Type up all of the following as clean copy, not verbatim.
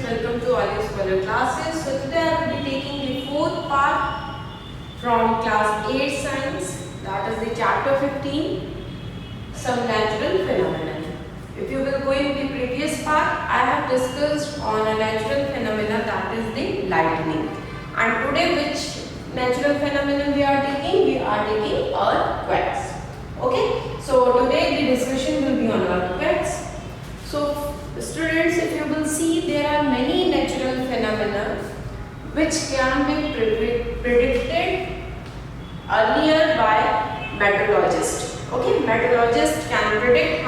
welcome to all your scholar classes. So today I will be taking the fourth part from class 8 science, that is the chapter 15, some natural phenomena. If you will go in the previous part, I have discussed on a natural phenomena, that is the lightning. And today which natural phenomenon we are taking? We are taking earthquakes. Okay, so today the discussion will be on earthquakes. So students, if you will see, there are many natural phenomena which can be predicted earlier by meteorologists. Okay, meteorologists can predict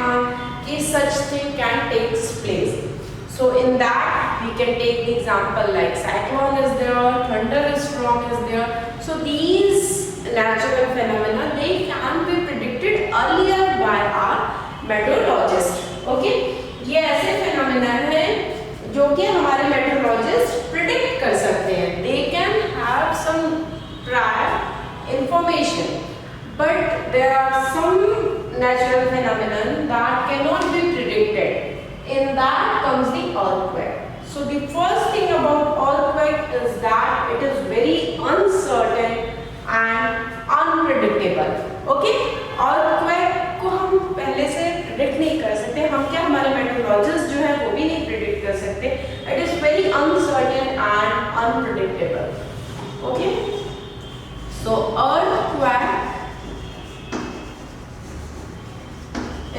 if such thing can take place. So in that we can take the example like cyclone is there, thunder is strong is there. So these natural phenomena, they can be predicted earlier by our meteorologists. Okay, ये ऐसे phenomena हैं जो कि हमारे metrologist predict कर सकते हैं. They can have some prior information, but there are some natural phenomenon that can not be predicted. In that comes the earthquake. So the first thing about earthquake is that it is very uncertain and unpredictable. Okay, earthquake को हम पहले से predict नहीं कर सकते. हम क्या, हमारे मेट्रोलॉजिस्ट जो है वो भी नहीं प्रिडिक्ट कर सकते. It is very uncertain and unpredictable. Okay, so earthquake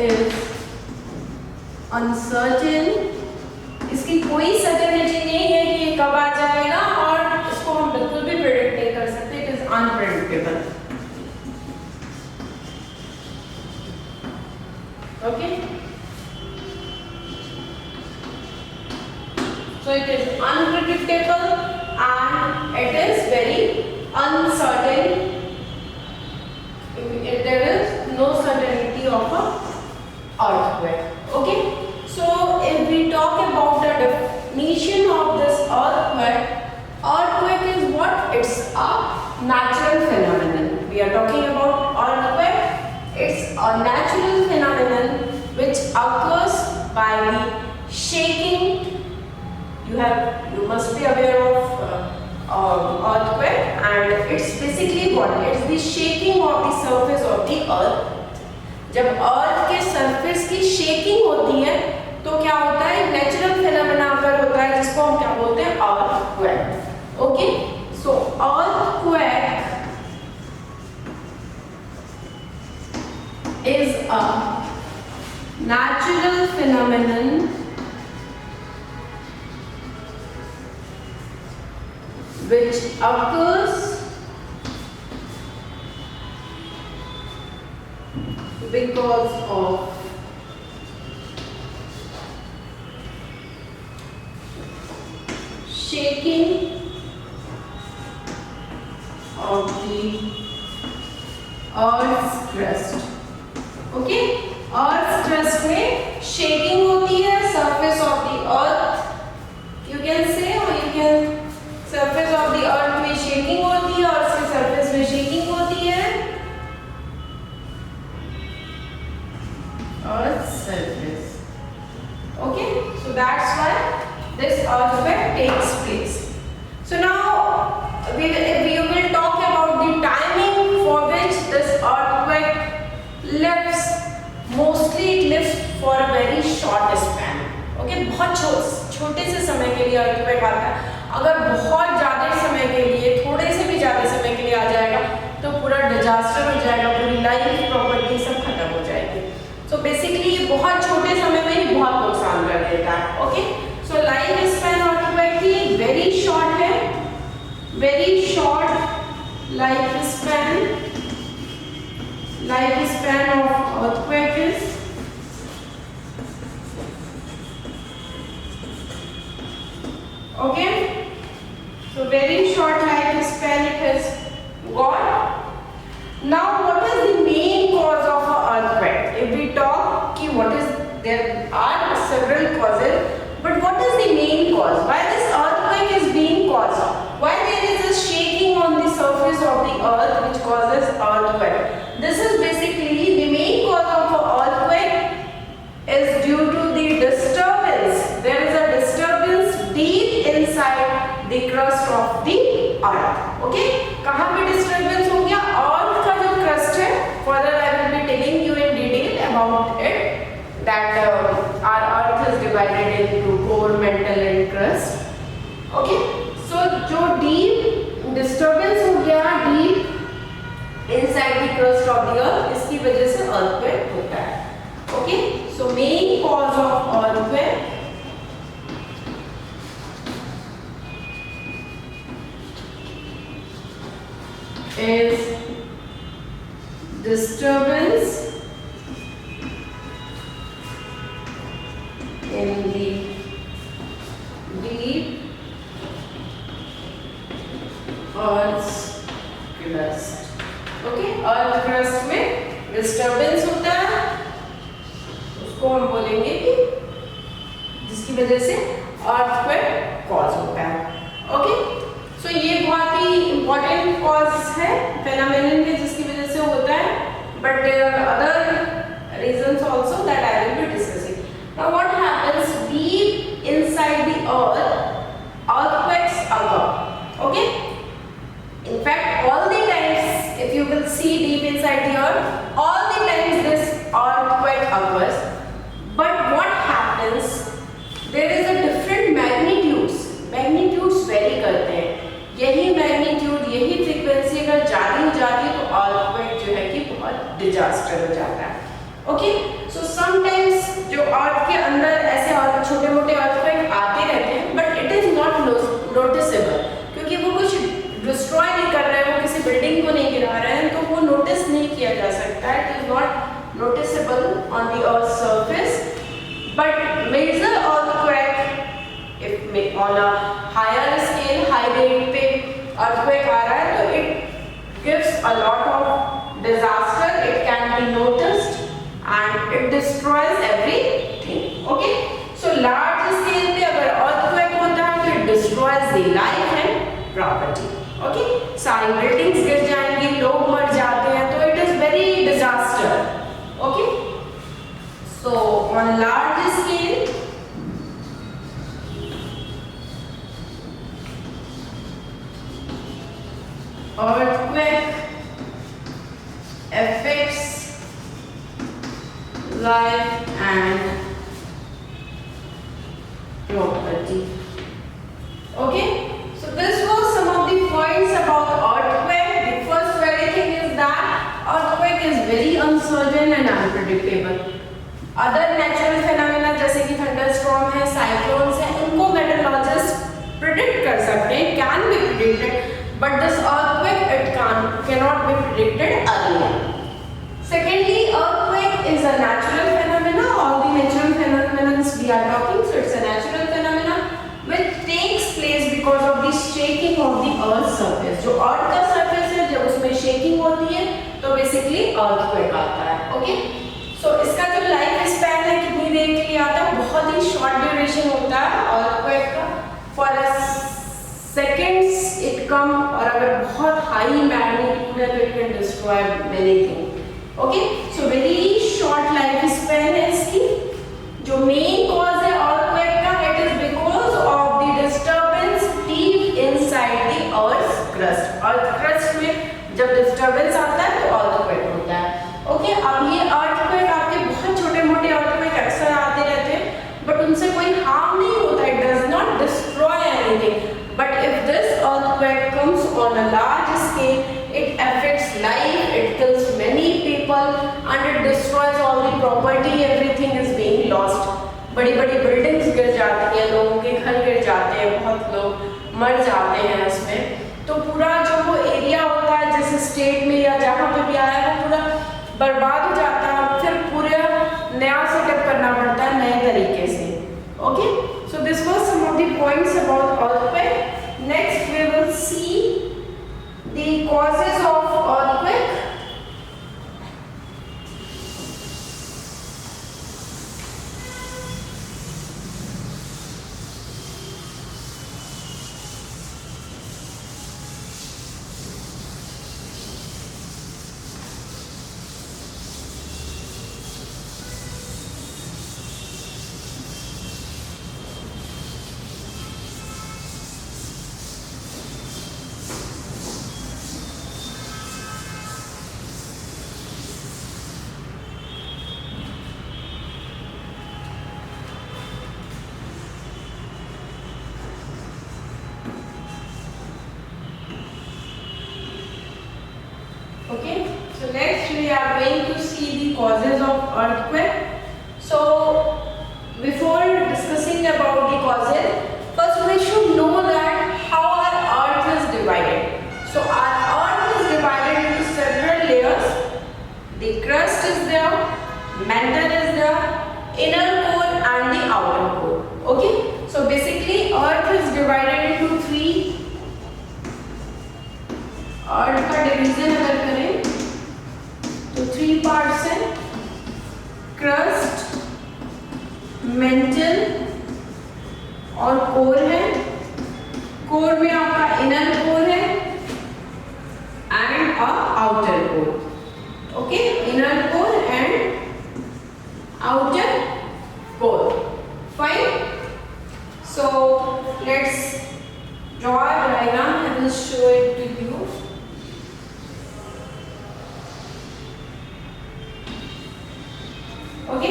is uncertain. इसकी कोई सर्टेनिटी नहीं है कि ये कब आ जाएगा, और इसको हम बिल्कुल भी प्रिडिक्ट नहीं कर सकते. It is unpredictable. Okay, so it is unpredictable and it is very uncertain. There is no certainty of a earthquake. Okay, so if we talk about the definition of this earthquake, earthquake is what? It's a natural phenomenon. We are talking about earthquake. It's a natural phenomenon which occurs by the shaking. You must be aware of earthquake, and it's basically what? It's the shaking of the surface of the earth. जब earth के surface की shaking होती है तो क्या होता है? Natural phenomena अगर होता है जिसको हम क्या बोलते हैं? earthquake. Okay, so earthquake is a natural phenomenon which occurs because of shaking of the earth's crust. Okay, earth crust में शेकिंग होती है. Surface of the earth, you can say, और you can, surface of the earth में shaking होती है और उसके surface में शेकिंग होती है. Earth surface. Okay, so that's why this earthquake takes place. So now we will talk about the timing for which this earthquake lives. Mostly it lives for a very short span. Okay, बहुत छोटे से समय के लिए earthquake आता है. अगर बहुत ज़्यादा समय के लिए, थोड़े से भी ज़्यादा समय के लिए आ जाएगा तो पूरा डिजास्टर हो जाएगा, पूरी लाइफ प्रॉपर्टी सब खत्म हो जाएगी. सो बेसिकली ये बहुत छोटे समय में ही बहुत नुकसान कर देता है. Okay, so life span earthquake की वेरी शॉर्ट है. Very short life span. Lifespan of earthquake is okay. So very short lifespan it has got. Now, what is the main cause of an earthquake? If we talk ki what is, there are several causes, but what is the main cause? Why this earthquake is being caused? Why there is a shaking on the surface of the earth which causes earthquake? This is basically the main about it that our earth is divided into core, mantle and crust. Okay, so जो deep disturbance हो गया deep inside the crust of the earth, इसकी वजह से earthquake होता है. Okay, so main cause of earthquake is disturbance in the deep Earth's crust. Okay, Earth crust में disturbance होता है, उसको हम बोलेंगे कि जिसकी वजह से earthquake cause होता है. Okay, so ये बहुत ही important cause है phenomenon के जिसकी वजह से होता है, but there are other reasons also that I will be discussing. Now what happens deep inside the earth, earthquakes occur. Okay, in fact all the times if you will see deep inside the earth, all the times this earthquake occurs, but what happens, there is a different magnitudes vary करते हैं. यही magnitude यही frequency अगर ज़्यादा हो जाती है तो earthquake जो है कि बहुत डिजास्टर हो जाता है. ओके, सो समटाइम्स जो अर्थ के अंदर ऐसे और छोटे मोटे earthquake आते रहते हैं, but it is not noticeable क्योंकि वो कुछ डिस्ट्रॉय नहीं कर रहे हैं, वो किसी बिल्डिंग को नहीं गिरा रहे हैं, तो वो नोटिस नहीं किया जा सकता है. It is not noticeable on the earth surface. But major earthquake if on a higher scale, high rate पे earthquake आ रहा है तो it gives a lot of disaster. It can be noticed and it destroys everything. Okay, so large scale पे अगर earthquake होता है तो it destroys the life and property. Okay, सारी buildings गिर जाएंगी, लोग मर जाते हैं, तो it is very disaster. Okay, so on large scale earthquake affects life and property. Okay, so this was some of the points about earthquake. The first very thing is that earthquake is very uncertain and unpredictable. Other natural phenomena जैसे कि thunderstorm है, cyclones है, उनको meteorologists predict कर सकते हैं, can be predicted. But this earthquake, it cannot be predicted earlier. Secondly, earthquake is a natural phenomena. All the natural phenomena we are talking, so it's a natural phenomena which takes place because of the shaking of the earth's surface. जो earth का surface है, जब उसमें shaking होती है, तो basically earthquake आता है. Okay? So इसका जो life span है, कितनी देर के लिए आता है, बहुत ही short duration होता है earthquake का. For a seconds it come, और अगर बहुत high magnitude है तो it can destroy many things. Okay, so very short life span है इसकी. जो main cause है earthquake का, it is because of the disturbance deep inside the earth's crust. Earth crust में जब disturbance आता है तो earthquake होता है. Okay, अब ये earthquake आपके बहुत छोटे मोटे earthquake अक्सर आते रहते हैं, but उनसे कोई harm नहीं होता. It does not destroy anything. But if this earthquake comes on a large scale, it affects life, it kills many people and it destroys all the property, everything is being lost. बड़ी बड़ी buildings गिर जाती हैं, लोगों के घर गिर जाते हैं, बहुत लोग मर जाते हैं इसमें. तो पूरा जो वो एरिया होता है जिस स्टेट में या जहाँ पे भी आया है वो पूरा बर्बाद हो जाता है, फिर पूरा नया सेटअप करना पड़ता है नए तरीके से. Okay, so this was some of the points about earthquake. Next we will see the causes of earthquake. earthquake. So before discussing about the causes, first we should know that how our earth is divided. So our earth is divided into several layers. The crust is there, mantle is there, inner core and the outer core. Okay, so basically earth is divided into three. अर्थ का division अगर करें तो 3 parts हैं, crust, mantle और core है। Core में आपका inner core है and outer core. Okay, inner core and outer core. Fine, so let's draw a diagram. I will show it to you. Okay,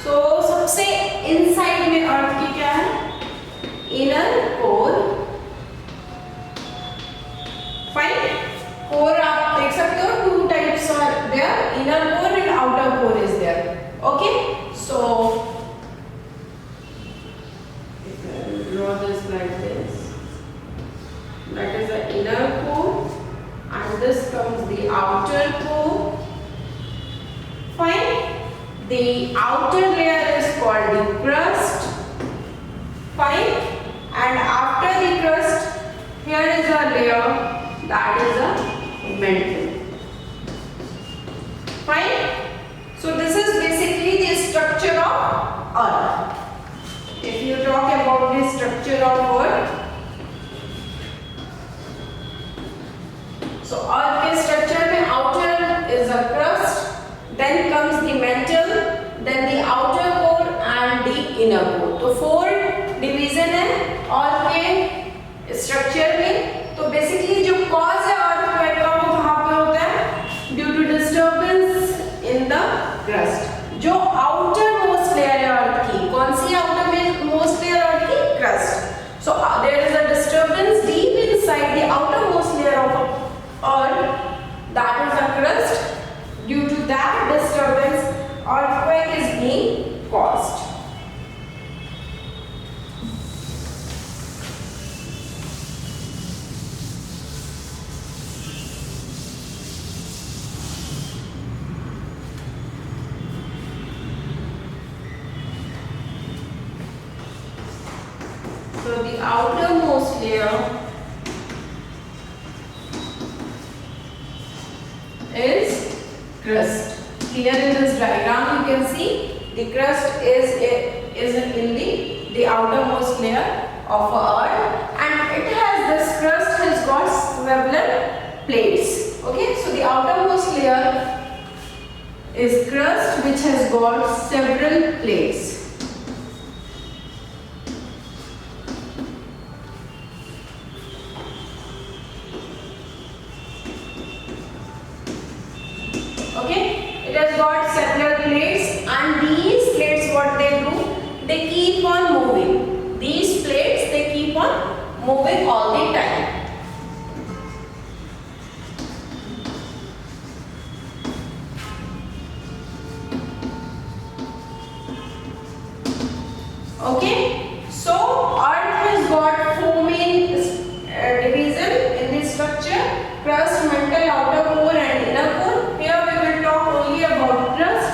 so सबसे इनसाइड में अर्थ की क्या है, इनर कोर। फाइन, कोर आप देख सकते हो, 2 types are there, inner core and outer core is there. Okay, so draw this like this, that is the inner core and this comes the outer core. Fine, the outer layer is called the crust. Fine, and after the crust here is a layer that is a mantle. Fine, so this is basically the structure of earth. If you talk about the structure of earth, so earth के structure में outer is a crust, then comes the mantle, then the outer core and the inner core. तो 4 division है earth के structure में। तो basically जो cause है earthquake का वो कहाँ पे होता है, due to disturbance in the crust। जो outer most layer है earth की, कौन सी outer में most layer earth की, crust। So there is a disturbance deep inside the outermost layer of earth, that is the crust. Due to that disturbance, earthquake is being caused. So the outermost layer is crust. Here in this diagram you can see the crust is in the outermost layer of earth, and it has, this crust has got several plates. Okay, so the outermost layer is crust which has got several plates. Okay, it has got several plates, and these plates, what they do, they keep on moving. These plates, they keep on moving all the time. Okay, so earth has got 4 main division in this structure: crust, mantle, outer core and inner core. Here we will talk only about crust.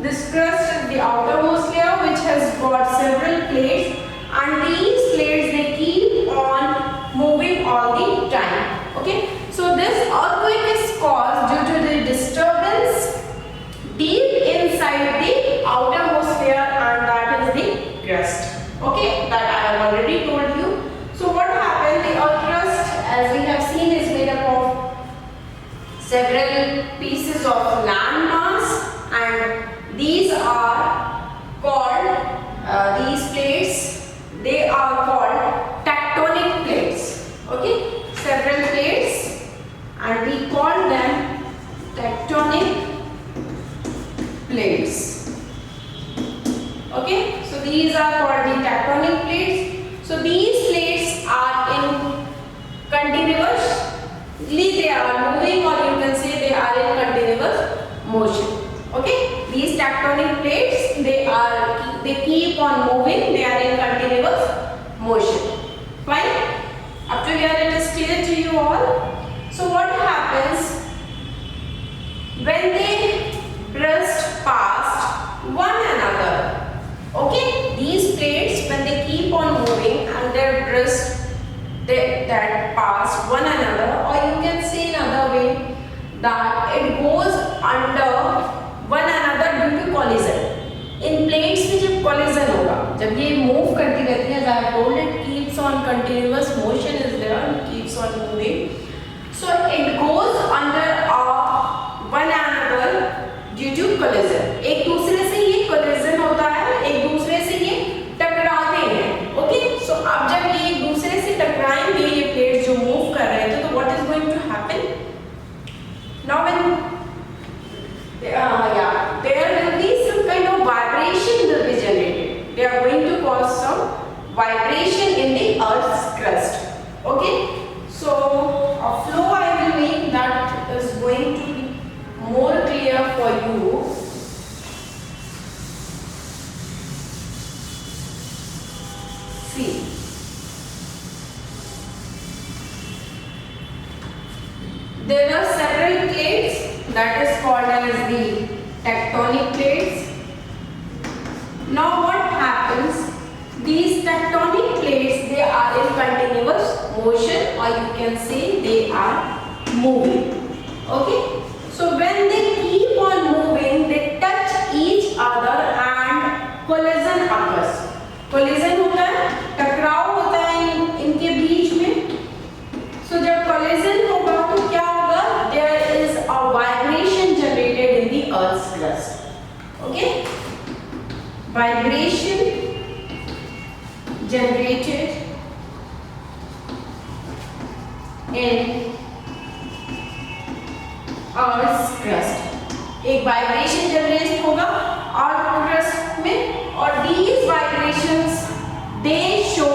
This crust is the outermost layer which has got several plates, and these plates, they keep on moving all the time. Okay, so this earthquake is caused due to the disturbance deep inside the outermost layer, and that is the crust. Okay, that I have already told you. So what happened, the earth crust, as we have seen, is made up of several pieces of land mass, and these are called, these plates, they are called tectonic plates. Okay, several plates, and we call them tectonic plates. Okay, so these are called the tectonic plates. So these plates are in continuously, they are moving, or you can say they are in continuous motion. Okay, these tectonic tectonic plates, they keep on moving, they are in continuous motion. Fine? Up to here it is clear to you all. So what happens when they rest past one another? Okay, these plates, when they keep on moving and their rest that pass one another, or you can say another way that it goes under one another due to collision. In plates में जब collision होगा, जब ये move करती रहती है, as I told, it keeps on continuous motion is there, it keeps on moving. So it goes under one another due to collision. एक दूसरे से ये collision होता है, एक दूसरे से ये टकराते हैं. Okay, so अब जब ये एक दूसरे से टकराएंगे, ये प्लेट्स जो मूव कर रहे थे, तो what is going to happen? Now when there will be some kind of vibration will be generated. They are going to cause some vibration in the Earth's crust. Okay, so a flow I will make that is going to be more clear for you. See, there are several plates that is called as the tectonic plates. Now what happens? These tectonic plates, they are in continuous motion, or you can say they are moving. Okay? So when they keep on moving, they touch each other and collision occurs. Collision होता है, टकराव होता है इनके बीच में. So जब collision होगा तो क्या होगा? There is a vibration generated in the Earth's crust. Okay? Vibration generated in Earth's crust. एक वाइब्रेशन जनरेट होगा अर्थ क्रस्ट में, और these vibrations they show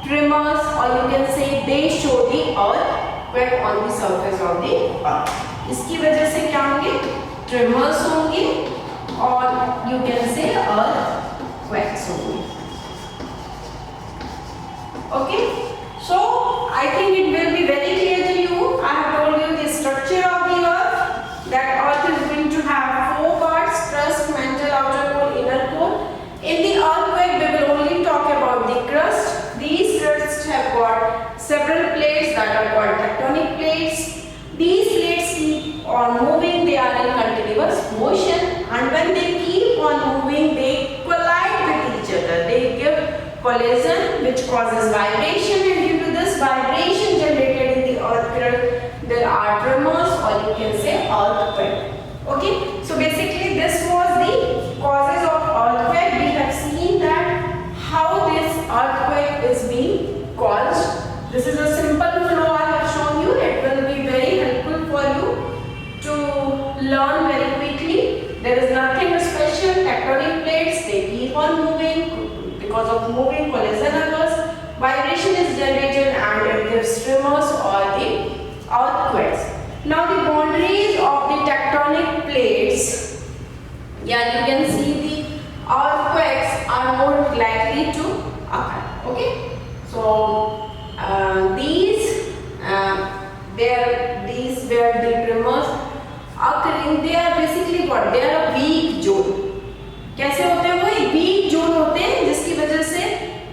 tremors, or you can say they show the earthquake on the surface of the earth. इसकी वजह से क्या होंगे? Tremors होंगे, और you can say earthquakes होंगे. Okay, so I think it will be very clear to you. I have told you the structure of the earth. That earth is going to have 4 parts: crust, mantle, outer core, inner core. In the earthquake, we will only talk about the crust. These crusts have got several plates that are called tectonic plates. These plates keep on moving, they are in continuous motion, and when they keep on moving, they collide with each other. They give collision which causes vibration, and due to this vibration generated in the earth crust, there are tremors, or you can say earthquake. Okay, so basically this was the causes of earthquake. We have seen that how this earthquake is being caused. This is a simple flow I have shown you. It will be very helpful for you to learn very quickly. There is nothing special. Tectonic plates, they keep on moving. Because of moving, collision occurs. Vibration is generated and it gives tremors or the earthquakes. Now the boundaries of the tectonic plates, yeah, you can see the earthquakes are more likely to occur. Okay, so these where the tremors occurring, they are basically what? They are a weak zone. कैसे होते हैं? वो एक week zone होते हैं जिसकी वजह से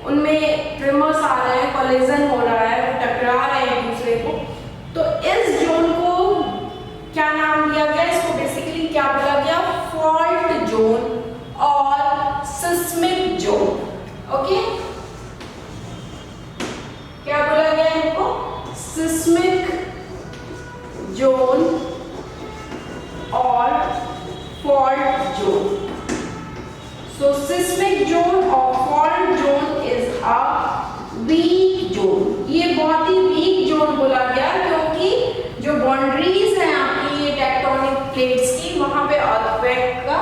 उनमें ट्रिमर्स आ रहे हैं, कोलिजन हो रहा है, वो टकरा रहे हैं एक दूसरे को. तो इस जोन को क्या नाम दिया गया? इसको बेसिकली क्या बोला गया? फॉल्ट जोन और सिस्मिक जोन. ओके, क्या बोला गया इनको? सिस्मिक जोन और fault zone. So seismic zone or fault zone is a weak zone. ये बहुत ही weak zone बोला गया क्योंकि जो boundaries हैं आपकी ये tectonic plates की, वहाँ पे earthquake का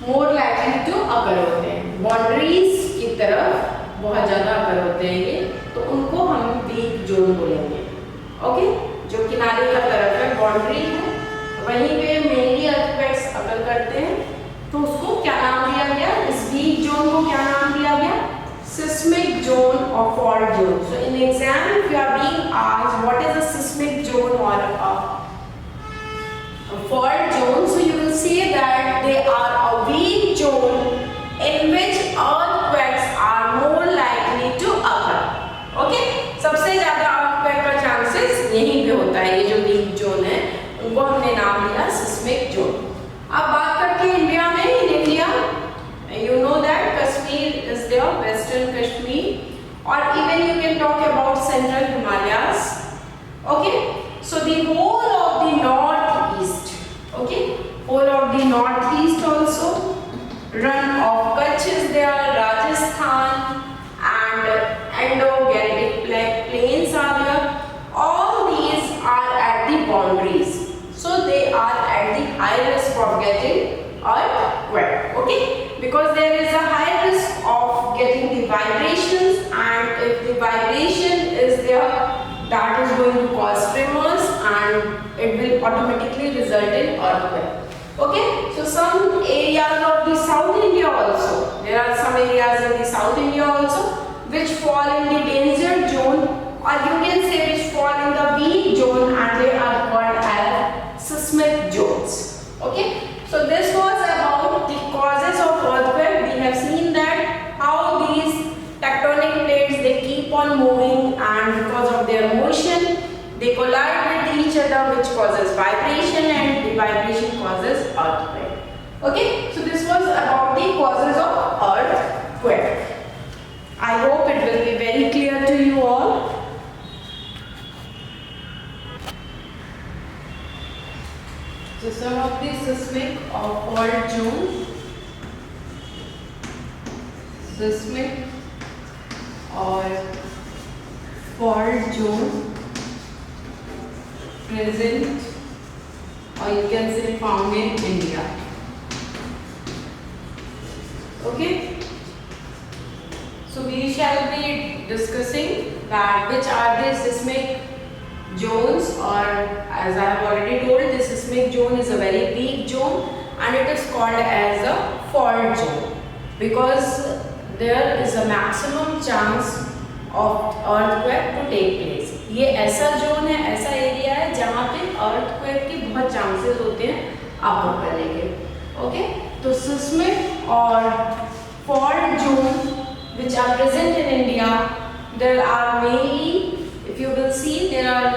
more likely to occur होते हैं. Boundaries की तरफ बहुत ज़्यादा occur होते हैं ये, तो उनको हम weak zone बोलेंगे. Okay? जो किनारे का तरफ है, boundary है, वहीं पे mainly earthquakes occur करते हैं. को क्या नाम दिया गया? Seismic zone or fault zone. So in exam, if you are being asked what is a seismic zone or a fault zone, so you will say that they are a weak zone in which earthquakes are more likely to occur. Okay? सबसे ज़्यादा earthquake का chances यहीं पे होता है. ये जो weak zone है, उनको हमने नाम दिया seismic zone. अब बात करते हैं इंडिया में. In India, you know that Kashmir is there, Western Kashmir, or even you can talk about Central Himalayas. Okay, so the whole of the northeast, okay, whole of the northeast also, run of Kutch is there, Rajasthan, and Indo-Gangetic plains are there. All these are at the boundaries, so they are at the high risk of getting earthquake. Okay, because there is a high risk of getting the vibrations, and if the vibration is there, that is going to cause tremors and it will automatically result in earthquake. Okay, so some areas of the South India also, there are some areas in the South India also which fall in the danger zone, or you can say which fall in the weak zone, and they are called as seismic zones. Okay, so this was about the causes of earthquake. We have seen that how these tectonic plates, they keep on moving, and because of their motion they collide with each other, which causes vibration, and the vibration causes earthquake. Okay, so this was about the causes of earthquake. I hope it will be very clear to you all. So some of the seismic or fault zones, seismic or fault zone present, or you can say found in India. Okay, so we shall be discussing that which are the seismic zones, or as I have already told, this seismic zone is a very weak zone and it is called as a fault zone because there is a maximum chance of earthquake to take place. ये ऐसा zone है, ऐसा area है जहाँ पे earthquake की बहुत chances होते हैं occur करने के. ओके, तो seismic और fault zone which are present in India, there are mainly, if you will see, there are,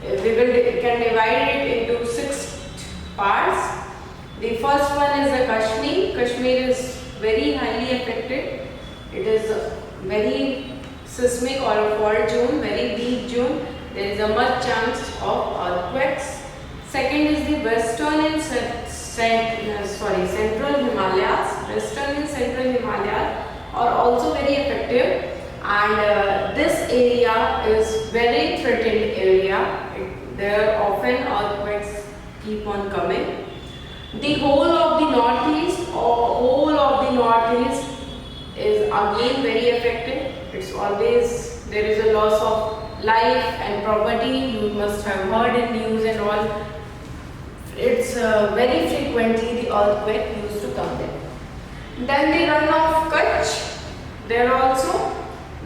we can divide it into 6 parts. The first one is the Kashmir. Kashmir is very highly affected. It is very seismic or a fault zone, very weak zone. There is a much chance of earthquakes. Second is the western and central Himalayas. Western and central Himalayas are also very affected, and this area is very threatened area. There often earthquakes keep on coming. The whole of the northeast is again very affected. It's always, there is a loss of life and property. You must have heard in news and all. It's very frequently the earthquake used to come there. Then the run of Kutch, there also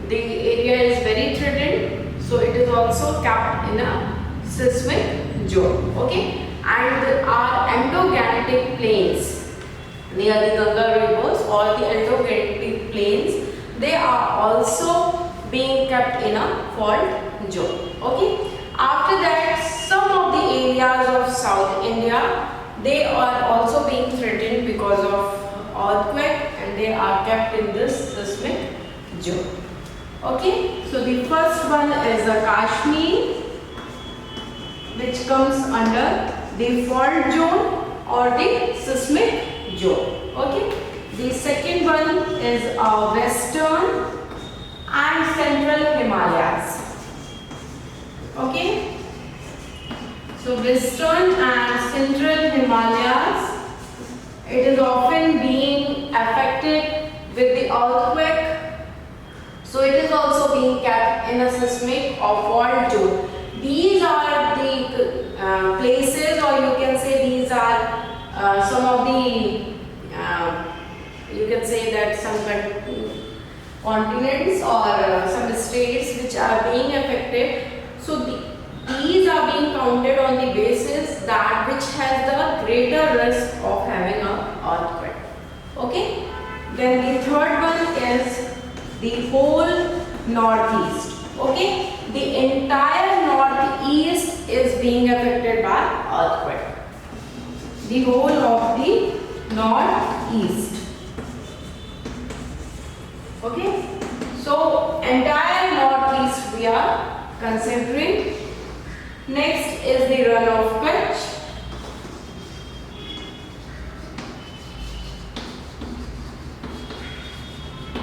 the area is very threatened, so it is also kept in a seismic zone. Okay, and our Indo-Gangetic plains near the Ganga rivers or the Indo-Gangetic plains, they are also being kept in a fault zone. Okay, after that, some of the areas of South India, they are also being threatened because of earthquake, and they are kept in this seismic zone. Okay, so the first one is the Kashmir, which comes under the fault zone or the seismic zone. Okay, the second one is western and central Himalayas. Okay, so western and central Himalayas, it is often being affected with the earthquake, so it is also being kept in a seismic or fault zone. These are the places, or you can say these are some of the you can say say that some continents or some states which are being affected. So these are being counted on the basis that which has the greater risk of having an earthquake. Okay. Then the third one is the whole northeast. Okay. The entire northeast is being affected by earthquake. The whole of the northeast. Okay. So entire northeast we are considering. Next is the run of Kutch.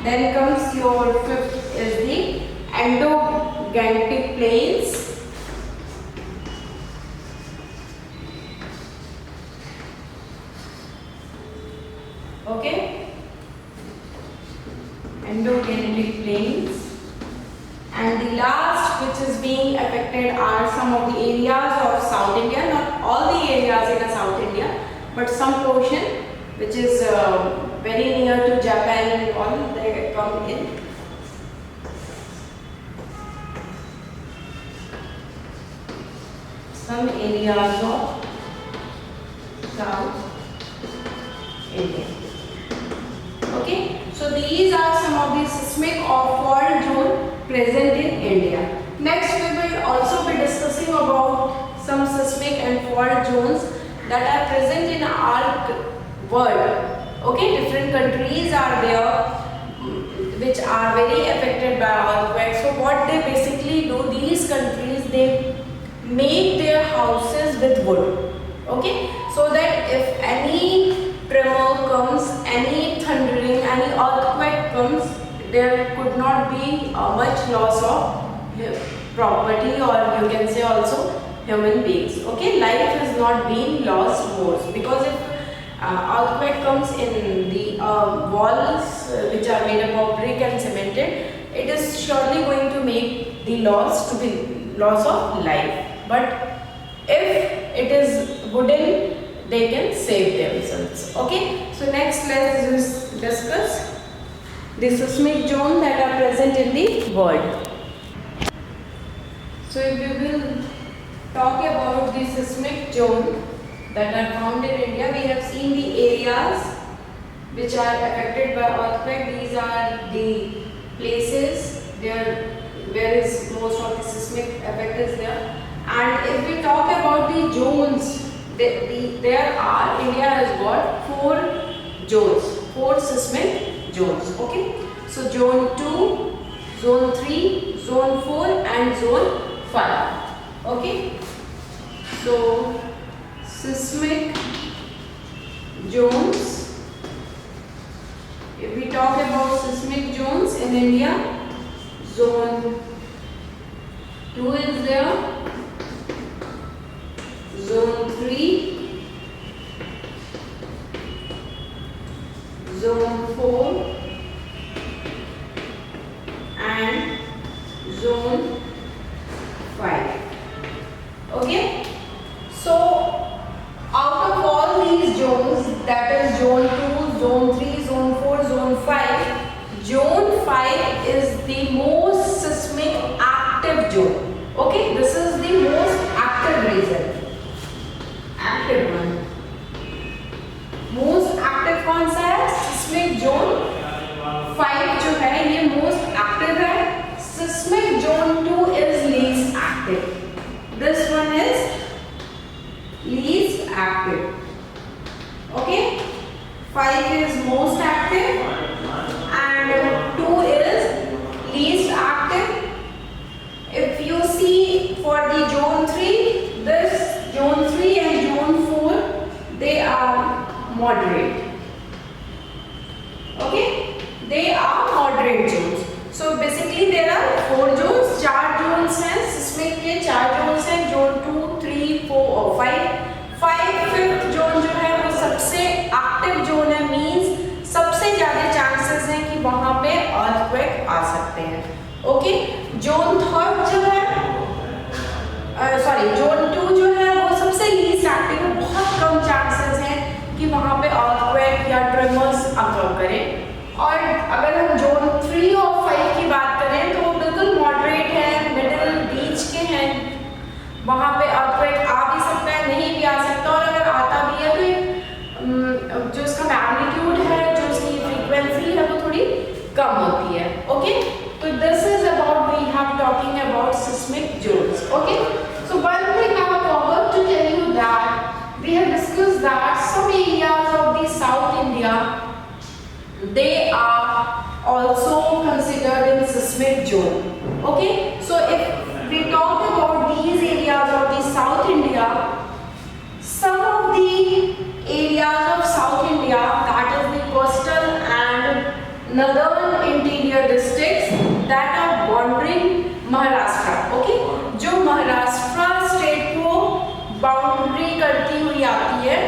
Then comes your fifth is the Indo-Gangetic Plains. Okay. Indo-Gangetic Plains. And the last which is being affected are some of the areas of South India, not all the areas in South India, but some portion which is very near to Japan and all, they come in. Some areas of South India. Okay, so these are some of the seismic or fault zone present in India. Next we will also be discussing about some seismic and fault zones that are present in our world. Okay, different countries are there which are very affected by earthquakes. So what they basically do, these countries, they make their houses with wood. Okay, so that if any tremor comes, any thundering, any earthquake comes, there could not be much loss of property, or you can say also human beings. Okay, life has not been lost most, because if earthquake comes in the walls which are made up of brick and cemented, it is surely going to make the loss to be loss of life. But if it is wooden, they can save themselves. Okay, so next let's discuss the seismic zone that are present in the world. So if we will talk about the seismic zone that are found in India, we have seen the areas which are affected by earthquake. These are the places where is most of the seismic effect is there. And if we talk about the zones, India has got 4 zones, 4 seismic zones. Okay, so zone 2, zone 3, zone 4 and zone 5. Okay, so seismic zones. If we talk about seismic zones in India, zone 2 is there, zone 3, zone 4 and zone 5. Okay, so out of all these zones, that is zone 2, zone 3, zone 4, zone 5, zone 5 is the most seismic active zone. Okay, this is the most active region. Active one. Most active कौन सा है? Seismic zone 5 जो है ये most active है. Seismic zone 2 is least active. This one is least active. Okay, 5 is most active and 2 is least active. If you see for the zone 3, this zone 3 and zone 4, they are moderate. Okay, they are moderate zones. So basically there are 4 zones, 4 zones हैं, seismic के 4 zones हैं, zone 2, 3, 4 और 5. 5th zone जो है वो सबसे active zone है, means सबसे ज्यादा चांसेस हैं कि वहां पे अर्थक्वेक आ सकते हैं. ओके, जोन 3 जो है जोन 2 जो है वो सबसे लीस्ट एक्टिव है, बहुत कम चांसेस हैं कि वहां पे अर्थक्वेक या ट्रेमर्स अकर करें. और अगर हम जोन 3 और 5 की बात करें तो वो बिल्कुल मॉडरेट है, मिडिल बीच के हैं। वहाँ पे अर्थक्वेक आ भी सकता है, नहीं भी आ सकता, और अगर आता भी है तो जो उसका मैग्नीट्यूड है, जो उसकी फ्रीक्वेंसी है, वो थोड़ी कम होती है। ओके, तो this is about we have talking about seismic zones. Okay, so one thing I have forgot to tell you that we have discussed that some areas of the south India they are also considered in seismic zone. Okay, so if we talk about these areas of the South India, some of the areas of South India, that is the coastal and northern interior districts that are bordering Maharashtra. Okay, जो Maharashtra state को boundary करती हुई आती है,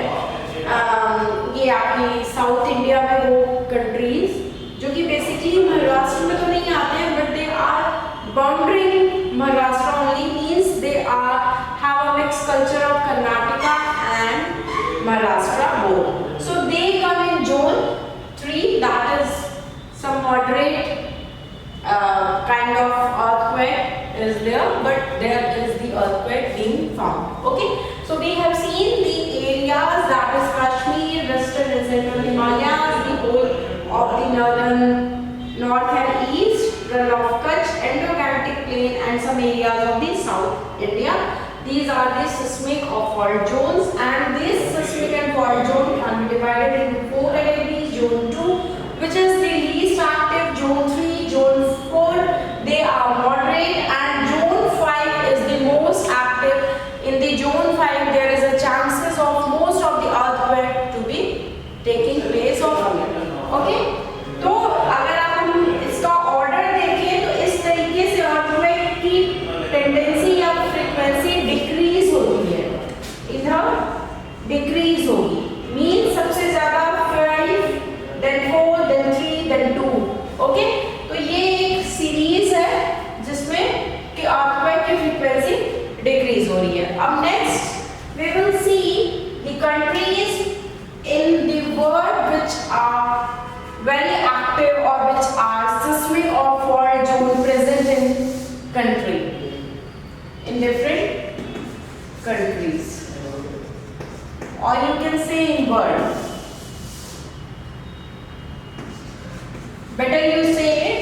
ये आपकी south India में वो कंट्रीज जो कि बेसिकली महाराष्ट्र में तो नहीं आते हैं, but they are bordering Maharashtra only, means they are have a mix culture of Karnataka and Maharashtra both. So they come in zone 3, that is some moderate kind of earthquake is there, but there is the earthquake being found. Okay, so we have seen the areas, that is Kashmir, western and central Himalayas, the whole of the north and east, run of Kutch, Indo-Gangetic plain, and some areas of the South India. These are the seismic or fault zones, and this seismic and fault zone can be divided into 4 categories. Zone 2, which is the least active, Zone 3, Zone 4, they are moderate, and Zone 5 is the most active. In the Zone 5, there is a chances of most of the earthquake to be taking place of. Okay, तो अगर आप हम इसका order देखें तो इस तरीके से earthquake की टेंडेंसी या फ्रीक्वेंसी डिक्रीज होती है, इधर डिक्रीज होगी, मीन सबसे ज्यादा 5, then 4, then 3, then 2. ओके, तो ये एक सीरीज है जिसमें कि earthquake की फ्रीक्वेंसी डिक्रीज हो रही है. अब next we will see the countries in the world which are very active or which are seismic or fault zone present in country, in different countries, or you can say in world. Better you say it,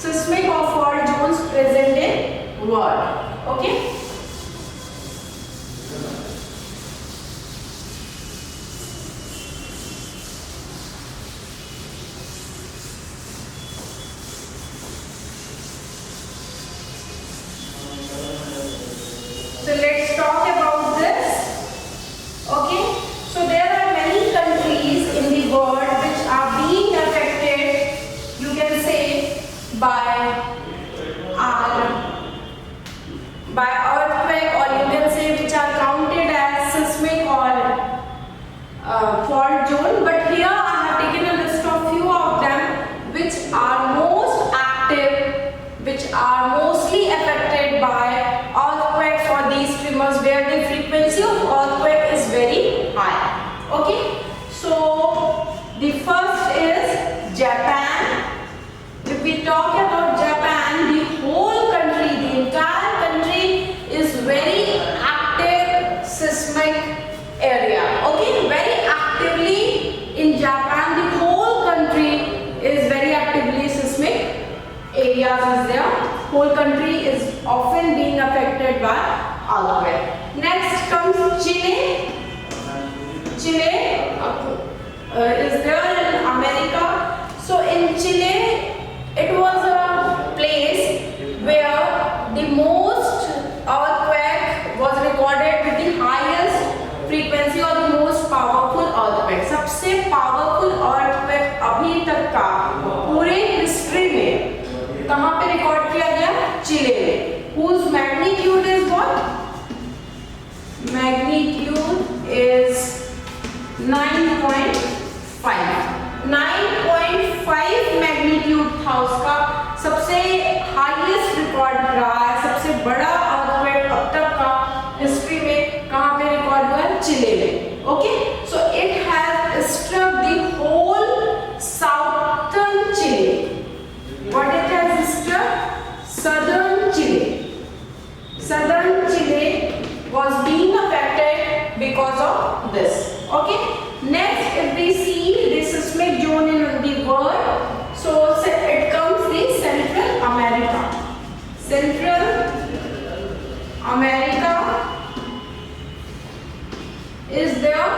seismic or fault zones present in world. Okay. So let's talk about this. Okay, so there are many countries in the world which are being affected, you can say, by earthquake, or you can say which are counted as seismic or fault zone. But here I have taken a list of few of them which are most active, which are mostly affected by earthquakes or these tremors where the frequency of earthquake is very high. Okay, so the first is Japan. If we talk about Japan, the whole country, the entire country is very active seismic area. Okay, very actively in Japan, the whole country is very actively seismic areas is there. Whole country is often being affected by earthquake. Next comes Chile. Chile is there in America. So in Chile, it was a place where the most earthquake was recorded with the highest frequency or the most powerful earthquake. सबसे powerful earthquake अभी तक का पूरे history में कहाँ पे record किया गया? चिले में. Whose magnitude is what? Magnitude is 9.5. 9.5 magnitude था उसका, सबसे हाईएस्ट रिकॉर्ड रहा है, सबसे बड़ा अर्थक्वेक अब तक का हिस्ट्री में कहाँ पे रिकॉर्ड हुआ है? चिले में. Okay, so it has struck the whole south word. So it comes the Central America. Central America is there,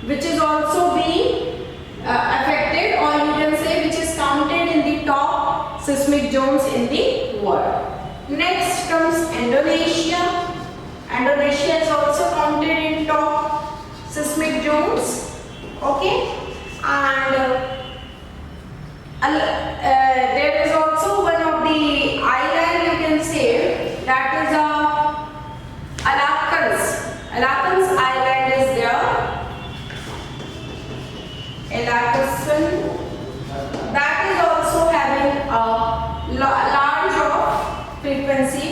which is also being affected, or you can say which is counted in the top seismic zones in the world. Next comes Indonesia. Indonesia is also counted in top seismic zones. Okay, and there is also one of the island, you can say, that is Alakans. Alakans island is there. Alakans, that is also having a large of frequency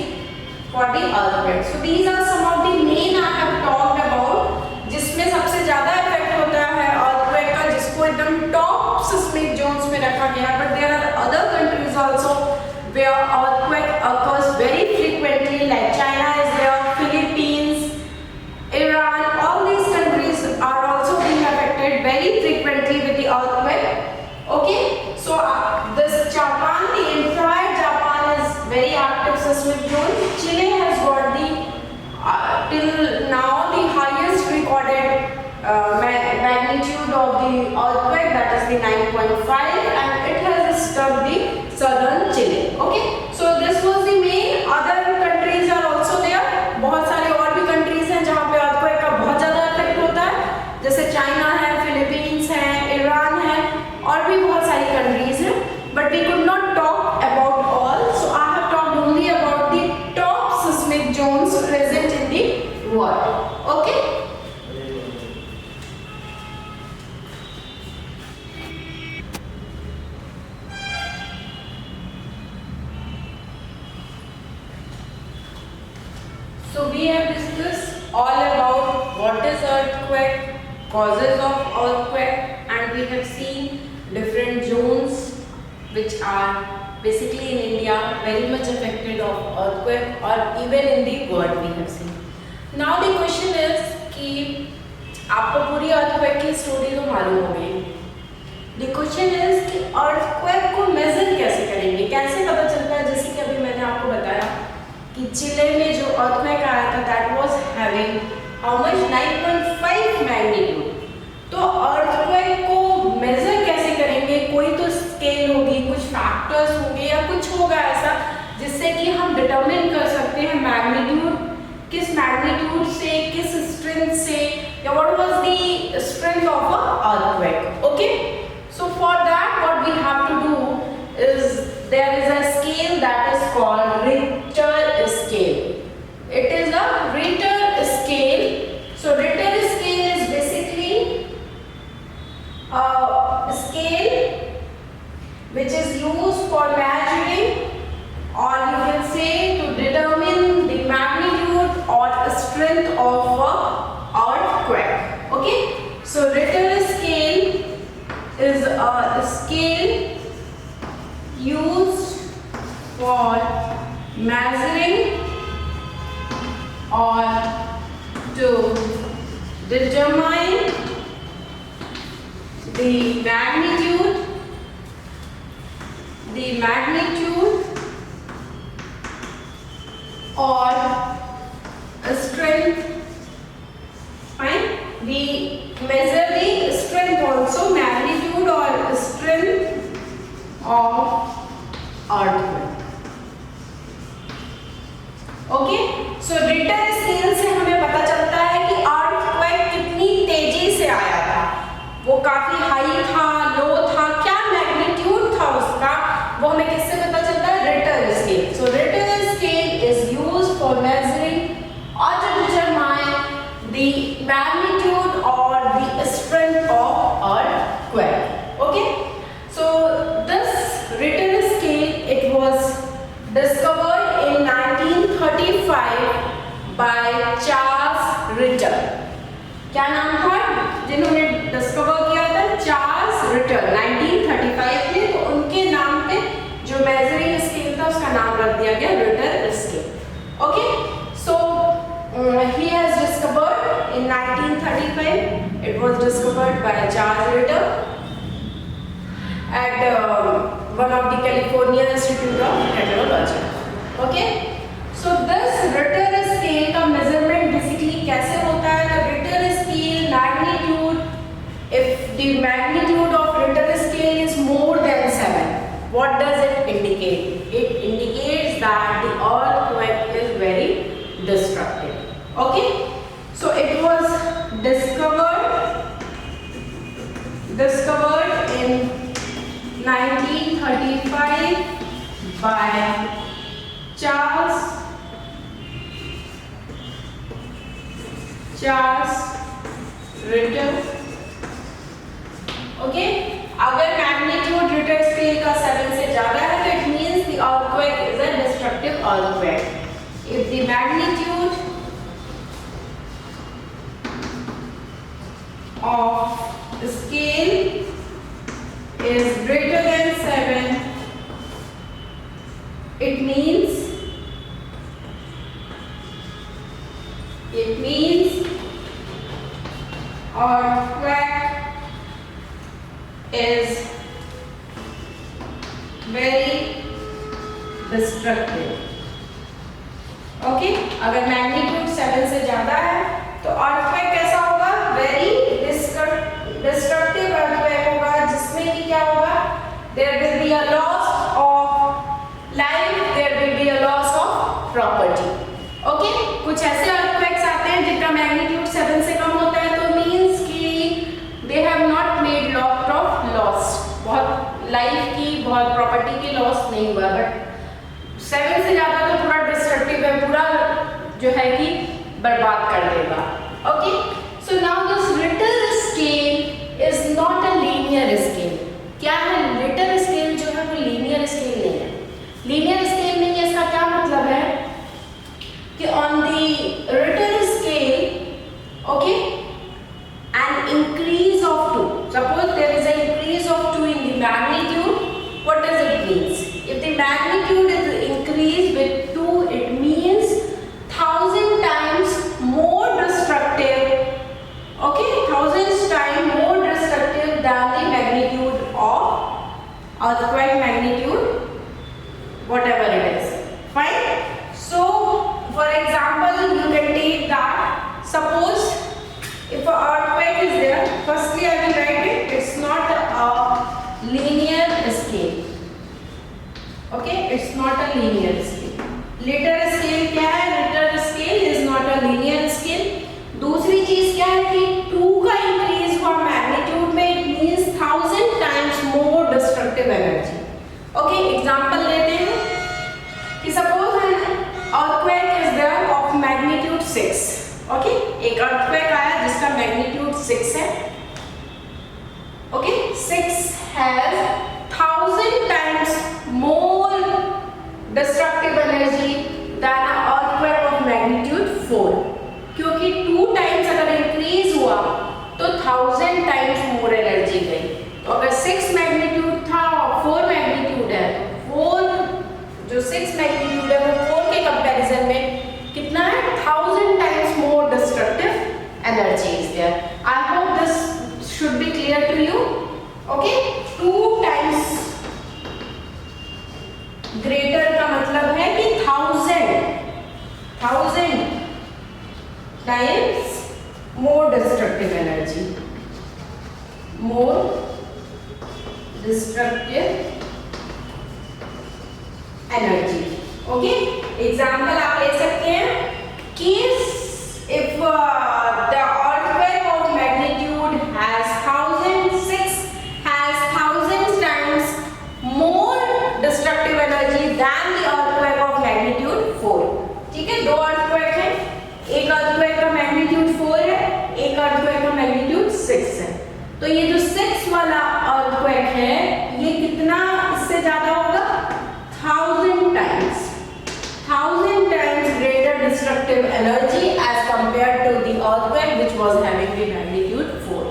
for the earthquake. So these are some of the main I have talked about, जिसमें सबसे ज़्यादा effect होता है earthquake का, जिसको एकदम top seismic zones में रखा गया है. But there are other countries also where earthquake occurs very frequently, like China is there, Philippines, Iran. All these countries are also being affected very frequently with the earthquake. Okay, so this Japan, the entire Japan is very active seismic zone. Chile has got the till now the highest recorded magnitude of the earthquake, that is the 9.5, and it has disturbed the southern Chile. Okay, so this was the main. Other countries are also there. बहुत सारे और भी countries हैं जहाँ पे earthquake का बहुत ज़्यादा effect होता है, जैसे चाइना है, फिलीपींस है, ईरान है, और भी बहुत सारी countries हैं. But we could not talk about all, so I have talked only about the top seismic zones present in the world. Okay. So we have discussed all about what is earthquake, causes of earthquake, and we have seen different zones which are basically in India very much affected of earthquake, or even in the world we have seen. Now the question is कि आपको पूरी earthquake की story तो मालूम हो गई. The question is कि earthquake को measure कैसे करेंगे, कैसे पता चलता है. जैसे कि अभी मैंने आपको बताया कि चिले में जो earthquake आया था, that was having how much 9.5 magnitude. तो earthquake को measure कैसे करेंगे, कोई तो scale होगी, कुछ factors होंगे या कुछ होगा ऐसा जिससे कि हम determine कर सकते हैं magnitude, किस magnitude से, किस strength से, या what was the strength of a earthquake. Okay, so for that what we have to do is there is a scale that is called Richter scale. It is a Richter scale. So Richter scale is basically a scale which is used for measuring, or you can say to determine the magnitude or strength of a earthquake. Okay, so Richter scale is a scale used for measuring or to determine the magnitude or strength. Fine. We measure the strength also, magnitude or strength of earthquake. Okay, so Richter scale से हमें पता चलता है कि earthquake कितनी तेजी से आया था, वो काफी हाई था, लो था, क्या मैग्नीट्यूड था उसका, वो हमें किससे पता चलता है, Richter scale. So Richter scale is used for measuring or to determine the magnitude or the strength of earthquake. Okay, so this Richter scale, it was discovered in 1935 by Charles Richter. क्या नाम था जिन्होंने discover किया था, Charles Ritter. 1935 में तो उनके नाम पे जो मेजरिंग स्केल था उसका नाम रख दिया गया Richter scale. Okay, so he has discovered in 1935. It was discovered by Charles Ritter. Institute of Meteorology. Okay, so this Richter scale का measurement basically कैसे होता है? The Richter scale magnitude, if the magnitude of Richter scale is more than 7, what does it indicate? It indicates that the earthquake is very destructive. Okay, so it was discovered in 1935 by Charles Richter. Okay, अगर magnitude Richter scale का 7 से ज्यादा है तो it means the earthquake is a destructive earthquake. If the magnitude of the scale is greater than 7, it means earthquake is very destructive. Okay, अगर magnitude 7 से ज्यादा है तो earthquake कैसा होगा? वेरी डिस्ट्रक्टिव earthquake होगा, जिसमें कि क्या होगा? There will be a loss of life, there will be a loss of property. Okay, कुछ ऐसे earthquakes आते हैं जिनका मैग्नीट्यूड 7 से कम होता है, तो मींस कि they have not made lot of loss, बहुत लाइफ की, बहुत प्रॉपर्टी की लॉस नहीं हुआ, बट 7 से ज्यादा तो थोड़ा डिस्ट्रक्टिव है, पूरा जो है कि बर्बाद कर देगा. Okay, so now this Richter scale is not a linear scale. क्या है? रिक्टर स्केल जो है वो लीनियर स्केल नहीं है. लीनियर स्केल नहीं है, इसका क्या मतलब है कि on the Richter scale, okay, an increase of 2, suppose there is an increase of 2 in the magnitude, what does it means? If the magnitude is increased with 2, it means 1000 times more destructive, okay, 1000 times more destructive than the magnitude of earthquake magnitude, whatever it is. Fine. So for example, you can take that, suppose if an earthquake is there, firstly I will write it, it's not a linear scale. Okay, it's not a linear scale. Richter scale क्या है? Richter scale is not a linear scale. दूसरी चीज क्या है कि 2 का increase हुआ magnitude में, it means 1000 times more destructive energy. Okay, example लेते हैं कि suppose an earthquake is there of magnitude 6. Okay, एक earthquake आया जिसका मैग्नीट्यूड 6 है. Okay, 6 has 1000 times more destructive energy than an earthquake of magnitude 4. क्योंकि 2 times अगर इंक्रीज हुआ तो 1000 times more एनर्जी गई. तो अगर 6 मैग्नीट्यूड था और 4 मैग्नीट्यूड है, तो 4 जो 6 मैग्नीट्यूड है वो 4 के कंपैरिजन में कितना है? 1000 times more destructive energy is there. I hope this should be clear to you. Okay, 2 times greater का मतलब है कि 1000 times more destructive energy, more destructive energy. Okay, example आप ले सकते हैं कि if the earthquake of magnitude has 1006 has 1000 times more destructive energy than the earthquake of magnitude 4. ठीक है, 2 earthquake है, एक earthquake का magnitude 4 है, एक earthquake का magnitude 6 है. तो ये जो 6 वाला earthquake है ये कितना इससे ज्यादा होगा? 1000 times greater destructive energy as compared to the earthquake which was having the magnitude 4.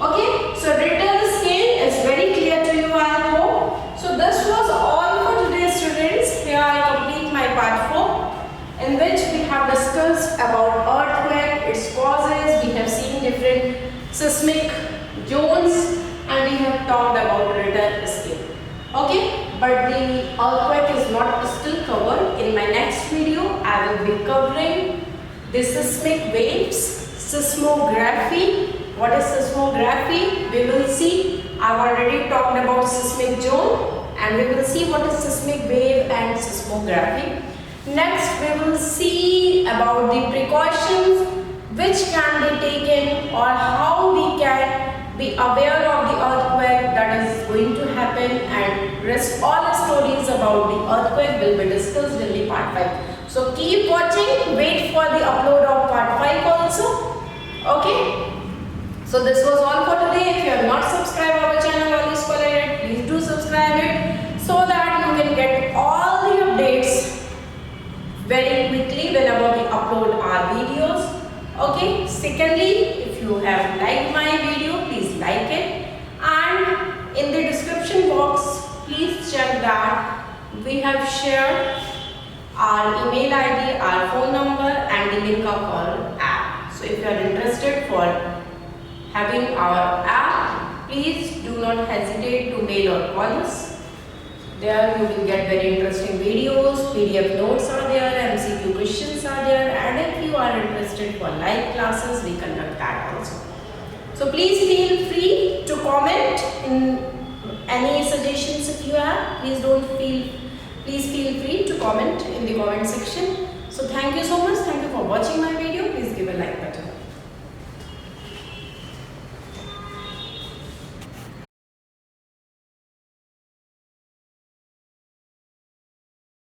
Okay, so Richter scale is very clear to you, I hope. So this was all for today, students. Here I complete my part 4, in which we have discussed about earthquake, its causes, we have seen different seismic zones, and we have talked about Richter scale. Okay. but the earthquake is not still covered. In my next video, I will be covering the seismic waves, seismography. What is seismography? We will see. I've already talked about seismic zone, and we will see what is seismic wave and seismography. Next, we will see about the precautions which can be taken or how we can be aware of the earthquake that is going to happen, and rest all the stories about the earthquake will be discussed in the part 5. So keep watching, wait for the upload of part 5 also. Okay. So this was all for today. If you have not subscribed our channel or is following it, please do subscribe it so that you can get all the updates very quickly whenever we upload our videos. Okay. Secondly, if you have liked my video, please like it, and in the description box, please check that we have shared our email ID, our phone number, and the link of our app. So if you are interested for having our app, please do not hesitate to mail or call us. There you will get very interesting videos, PDF notes are there, MCQ questions are there, and if you are interested for live classes, we conduct that also. So please feel free to comment in any suggestions if you have. Please feel free to comment in the comment section. So thank you so much. Thank you for watching my video. Please give a like button.